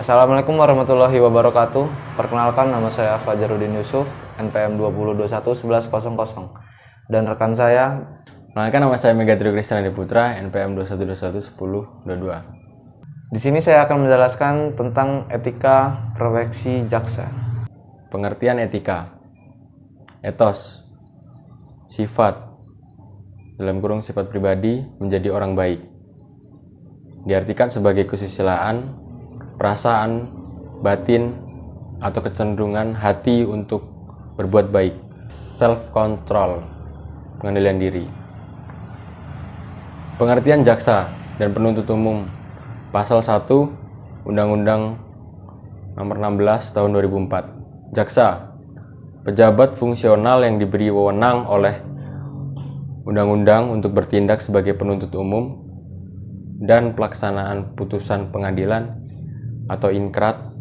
Assalamualaikum warahmatullahi wabarakatuh. Perkenalkan, nama saya Fajarudin Yusuf, NPM 2021 1100, dan rekan saya. Perkenalkan, nama saya Megatrio Kristian Putra, NPM 2121 1022. Di sini saya akan menjelaskan tentang etika profesi jaksa. Pengertian etika: etos, sifat, dalam kurung sifat pribadi menjadi orang baik. Diartikan sebagai kesusilaan, perasaan, batin, atau kecenderungan hati untuk berbuat baik. Self-control, pengendalian diri. Pengertian jaksa dan penuntut umum. Pasal 1 Undang-Undang Nomor 16 Tahun 2004. Jaksa, pejabat fungsional yang diberi wewenang oleh undang-undang untuk bertindak sebagai penuntut umum dan pelaksanaan putusan pengadilan atau inkrat,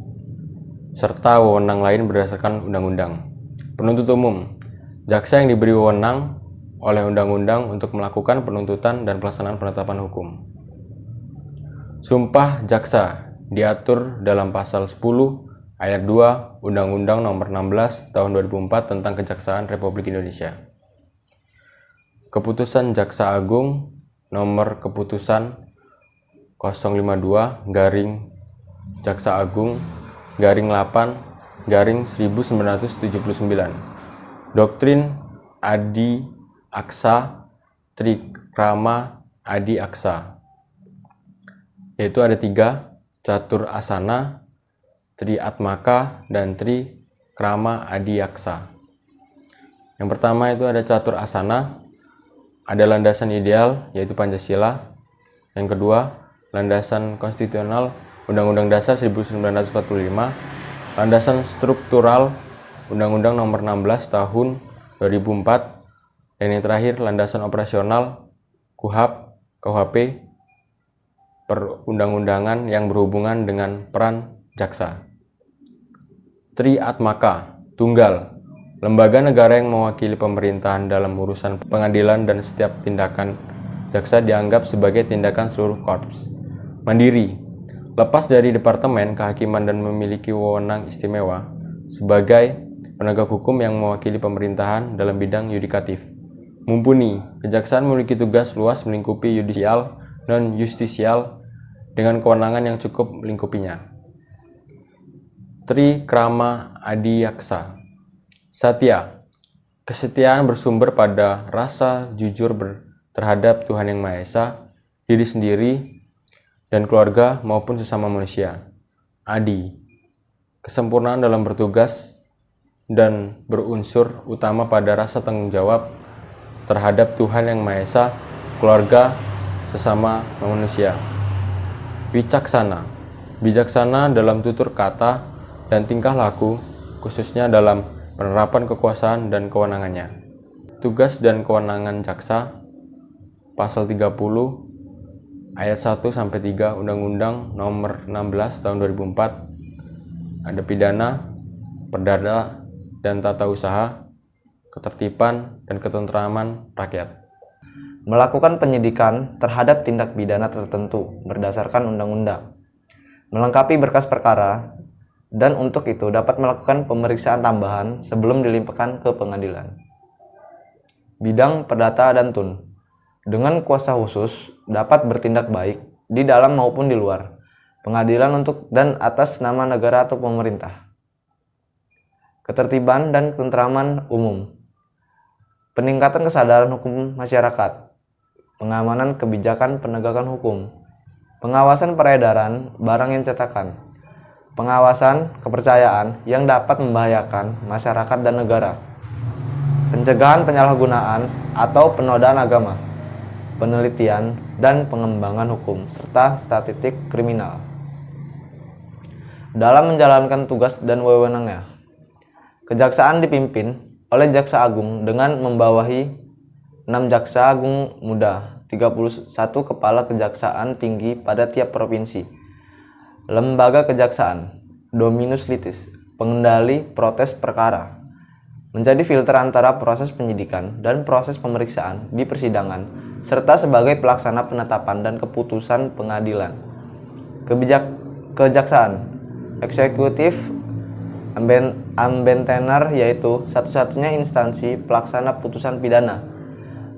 serta wewenang lain berdasarkan undang-undang. Penuntut umum, jaksa yang diberi wewenang oleh undang-undang untuk melakukan penuntutan dan pelaksanaan penetapan hukum. Sumpah jaksa diatur dalam pasal 10 ayat 2 Undang-Undang Nomor 16 Tahun 2004 tentang Kejaksaan Republik Indonesia. Keputusan Jaksa Agung Nomor Keputusan 052 garing Jaksa Agung garing 8 garing 1979. Doktrin Adi Aksa Trikrama Adi Aksa, yaitu ada 3: Catur Asana, Tri Atmaka, dan Tri Krama Adi Aksa. Yang pertama itu ada Catur Asana, ada landasan ideal yaitu Pancasila. Yang kedua, landasan konstitusional Undang-Undang Dasar 1945, landasan struktural Undang-Undang Nomor 16 Tahun 2004, dan yang terakhir landasan operasional KUHP perundang-undangan yang berhubungan dengan peran jaksa. Tri Atmaka, tunggal, lembaga negara yang mewakili pemerintahan dalam urusan pengadilan dan setiap tindakan jaksa dianggap sebagai tindakan seluruh korps. Mandiri, lepas dari departemen kehakiman dan memiliki wewenang istimewa sebagai penegak hukum yang mewakili pemerintahan dalam bidang yudikatif. Mumpuni, kejaksaan memiliki tugas luas melingkupi yudisial, non-justisial dengan kewenangan yang cukup melingkupinya. Tri Krama Adi Aksa, satya, kesetiaan bersumber pada rasa jujur terhadap Tuhan Yang Maha Esa, diri sendiri, dan keluarga maupun sesama manusia. Adi, kesempurnaan dalam bertugas dan berunsur utama pada rasa tanggung jawab terhadap Tuhan Yang Maha Esa, keluarga, sesama manusia. Wicaksana, bijaksana dalam tutur kata dan tingkah laku, khususnya dalam penerapan kekuasaan dan kewenangannya. Tugas dan kewenangan jaksa, pasal 30 ayat 1-3 Undang-Undang Nomor 16 Tahun 2004, ada pidana, perdata, dan tata usaha, ketertiban, dan ketentraman rakyat. Melakukan penyidikan terhadap tindak pidana tertentu berdasarkan undang-undang, melengkapi berkas perkara, dan untuk itu dapat melakukan pemeriksaan tambahan sebelum dilimpahkan ke pengadilan. Bidang perdata dan tun, dengan kuasa khusus dapat bertindak baik di dalam maupun di luar pengadilan untuk dan atas nama negara atau pemerintah. Ketertiban dan ketentraman umum, peningkatan kesadaran hukum masyarakat, pengamanan kebijakan penegakan hukum, pengawasan peredaran barang yang cetakan, pengawasan kepercayaan yang dapat membahayakan masyarakat dan negara, pencegahan penyalahgunaan atau penodaan agama, penelitian dan pengembangan hukum, serta statistik kriminal. Dalam menjalankan tugas dan wewenangnya, kejaksaan dipimpin oleh Jaksa Agung dengan membawahi 6 Jaksa Agung Muda, 31 Kepala Kejaksaan Tinggi pada tiap provinsi. Lembaga Kejaksaan, Dominus Litis, pengendali protes perkara, menjadi filter antara proses penyidikan dan proses pemeriksaan di persidangan, serta sebagai pelaksana penetapan dan keputusan pengadilan. Kejaksaan, Eksekutif ambentenar yaitu satu-satunya instansi pelaksana putusan pidana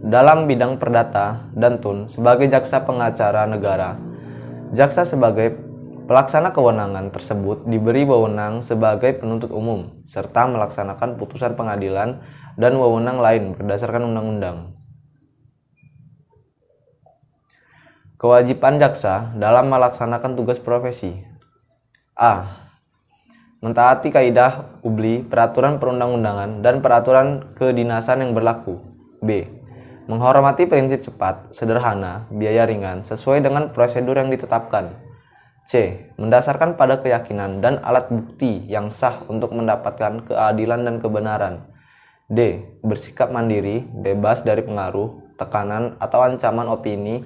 dalam bidang perdata dan tun sebagai jaksa pengacara negara. Jaksa sebagai pelaksana kewenangan tersebut diberi wewenang sebagai penuntut umum serta melaksanakan putusan pengadilan dan wewenang lain berdasarkan undang-undang. Kewajiban jaksa dalam melaksanakan tugas profesi. A. Mentaati kaidah UBLI, peraturan perundang-undangan, dan peraturan kedinasan yang berlaku. B. Menghormati prinsip cepat, sederhana, biaya ringan, sesuai dengan prosedur yang ditetapkan. C. Mendasarkan pada keyakinan dan alat bukti yang sah untuk mendapatkan keadilan dan kebenaran. D. Bersikap mandiri, bebas dari pengaruh, tekanan, atau ancaman opini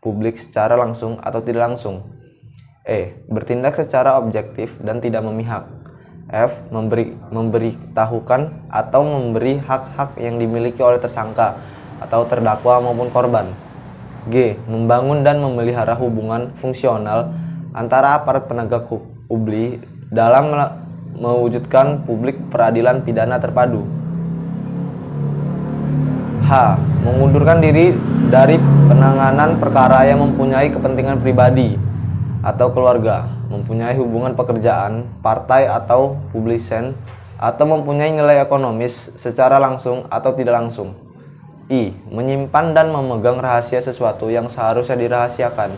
publik secara langsung atau tidak langsung. E. Bertindak secara objektif dan tidak memihak. F. Memberitahukan atau memberi hak-hak yang dimiliki oleh tersangka atau terdakwa maupun korban. G. Membangun dan memelihara hubungan fungsional antara aparat penegak UBLI dalam mewujudkan publik peradilan pidana terpadu. H. Mengundurkan diri dari penanganan perkara yang mempunyai kepentingan pribadi atau keluarga, mempunyai hubungan pekerjaan, partai atau publisen, atau mempunyai nilai ekonomis secara langsung atau tidak langsung. I. Menyimpan dan memegang rahasia sesuatu yang seharusnya dirahasiakan.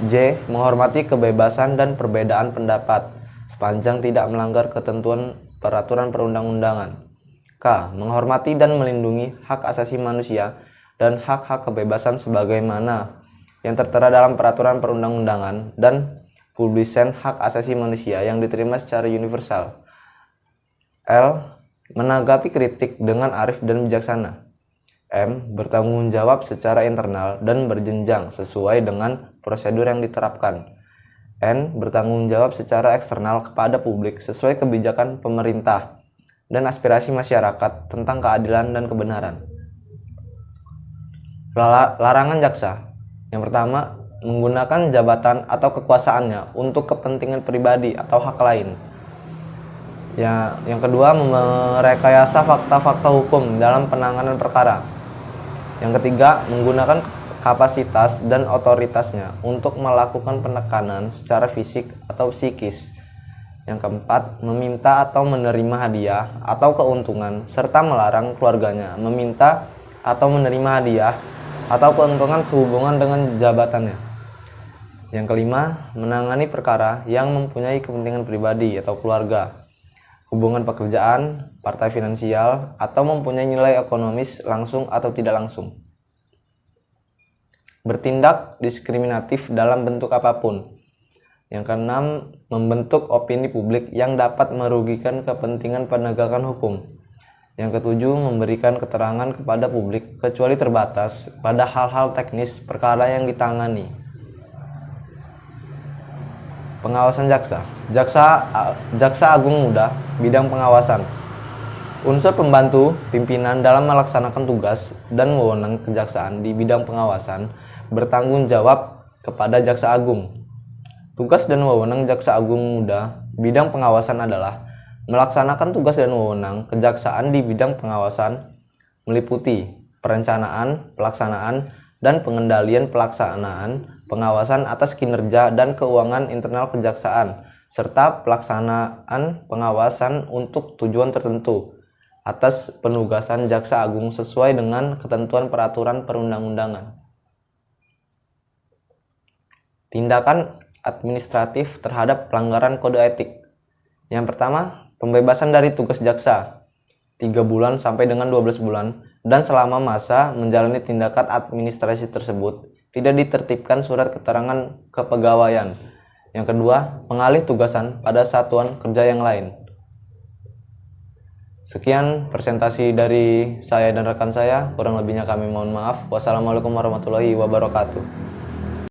J. Menghormati kebebasan dan perbedaan pendapat sepanjang tidak melanggar ketentuan peraturan perundang-undangan. K. Menghormati dan melindungi hak asasi manusia dan hak-hak kebebasan sebagaimana yang tertera dalam peraturan perundang-undangan dan publisen hak asasi manusia yang diterima secara universal. L. Menanggapi kritik dengan arif dan bijaksana. M. Bertanggung jawab secara internal dan berjenjang sesuai dengan prosedur yang diterapkan. N. Bertanggung jawab secara eksternal kepada publik sesuai kebijakan pemerintah dan aspirasi masyarakat tentang keadilan dan kebenaran. Larangan jaksa. Yang pertama, menggunakan jabatan atau kekuasaannya untuk kepentingan pribadi atau hak lain. Yang kedua, merekayasa fakta-fakta hukum dalam penanganan perkara. Yang ketiga, menggunakan kapasitas dan otoritasnya untuk melakukan penekanan secara fisik atau psikis. Yang keempat, meminta atau menerima hadiah atau keuntungan serta melarang keluarganya meminta atau menerima hadiah atau keuntungan sehubungan dengan jabatannya. Yang kelima, menangani perkara yang mempunyai kepentingan pribadi atau keluarga, hubungan pekerjaan, partai finansial, atau mempunyai nilai ekonomis langsung atau tidak langsung. Bertindak diskriminatif dalam bentuk apapun. Yang keenam, membentuk opini publik yang dapat merugikan kepentingan penegakan hukum. Yang ketujuh, memberikan keterangan kepada publik kecuali terbatas pada hal-hal teknis perkara yang ditangani. Pengawasan jaksa. Jaksa Agung Muda, bidang pengawasan. Unsur pembantu pimpinan dalam melaksanakan tugas dan wewenang kejaksaan di bidang pengawasan bertanggung jawab kepada Jaksa Agung. Tugas dan wewenang Jaksa Agung Muda bidang pengawasan adalah melaksanakan tugas dan wewenang kejaksaan di bidang pengawasan meliputi perencanaan, pelaksanaan, dan pengendalian pelaksanaan pengawasan atas kinerja dan keuangan internal kejaksaan, serta pelaksanaan pengawasan untuk tujuan tertentu atas penugasan Jaksa Agung sesuai dengan ketentuan peraturan perundang-undangan. Tindakan administratif terhadap pelanggaran kode etik. Yang pertama, pembebasan dari tugas jaksa 3 bulan sampai dengan 12 bulan dan selama masa menjalani tindakan administrasi tersebut tidak ditertibkan surat keterangan kepegawaian. Yang kedua, pengalih tugasan pada satuan kerja yang lain. Sekian presentasi dari saya dan rekan saya, kurang lebihnya kami mohon maaf. Wassalamualaikum warahmatullahi wabarakatuh.